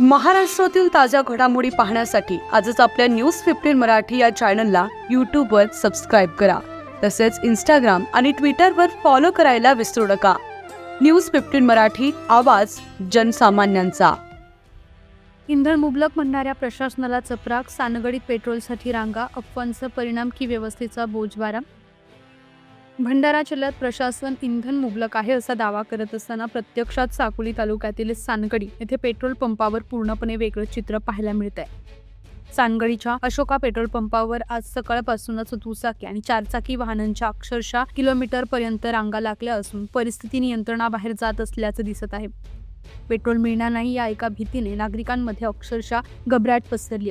महाराष्ट्रातील ताज्या घडामोडी पाहण्यासाठी आजच आपल्या न्यूज 15 मराठी या चॅनलला यूट्यूबवर सबस्क्राईब करा. तसेच इंस्टाग्राम आणि ट्विटरवर फॉलो करायला विसरू नका. न्यूज 15 मराठी, आवाज जनसामान्यांचा. इंधन मुबलक म्हणणाऱ्या प्रशासनाला चपराक, सानगडीत पेट्रोलसाठी रांगा, अफवांचा परिणाम की व्यवस्थेचा बोजवारा. भंडारा जिल्ह्यात प्रशासन इंधन मुबलक आहे असा दावा करत असताना प्रत्यक्षात साकोली तालुक्यातील सानगडी येथे पेट्रोल पंपावर पूर्णपणे वेगळं चित्र पाहायला मिळतंय. सानगडीच्या अशोका पेट्रोल पंपावर आज सकाळपासूनच दुचाकी आणि चारचाकी वाहनांच्या अक्षरशः किलोमीटरपर्यंत रांगा लागल्या असून परिस्थिती नियंत्रणाबाहेर जात असल्याचं दिसत आहे. पेट्रोल मिळणार नाही या एका भीतीने नागरिकांमध्ये अक्षरशः घबराट पसरली.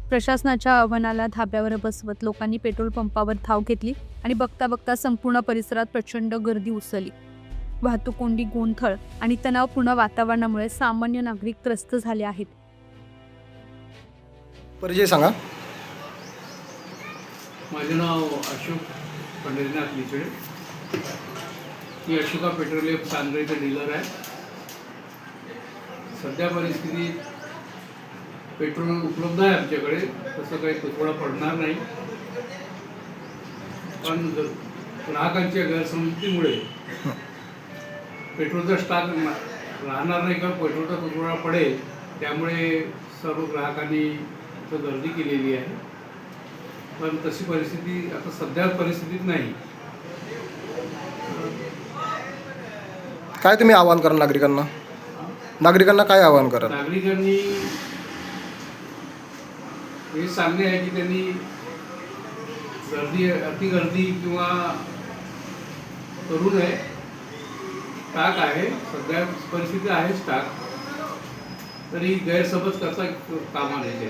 प्रशासनाच्या आव्हानाला धाब्यावर बसवत लोकांनी पेट्रोल पंपावर धाव घेतली आणि बघता बघता संपूर्ण परिसरात प्रचंड गर्दी उसळली. वाहतूक कोंडी, गोंधळ आणि तणावपूर्ण वातावरणामुळे सामान्य नागरिक त्रस्त झाले आहेत. परिचय सांगा. माझे नाव अशोक पंढरीनाथ लिचडे. मी अशोका पेट्रोलियम सानगडीचा डीलर आहे. सध्या परिस्थितीत पेट्रोल उपलब्ध आहे आमच्याकडे, तसं काही तुटवडा पडणार नाही. पण ग्राहकांच्या गैरसमजुतीमुळे पेट्रोलचा स्टॉक राहणार नाही का, पेट्रोलचा तुटवडा पडेल, त्यामुळे सर्व ग्राहकांनी इथं गर्दी केलेली आहे. पण तशी परिस्थिती आता सध्या परिस्थितीत नाही. काय तुम्ही आवाहन करा नागरिकांना काय आवाहन करा? नागरिकांनी हे सांगणे आहे की त्यांनी अतिगर्दी किंवा करू नये. स्टॉक आहे, सध्या परिस्थिती आहे स्टॉक, तरी गैरसमज करता कामा नये.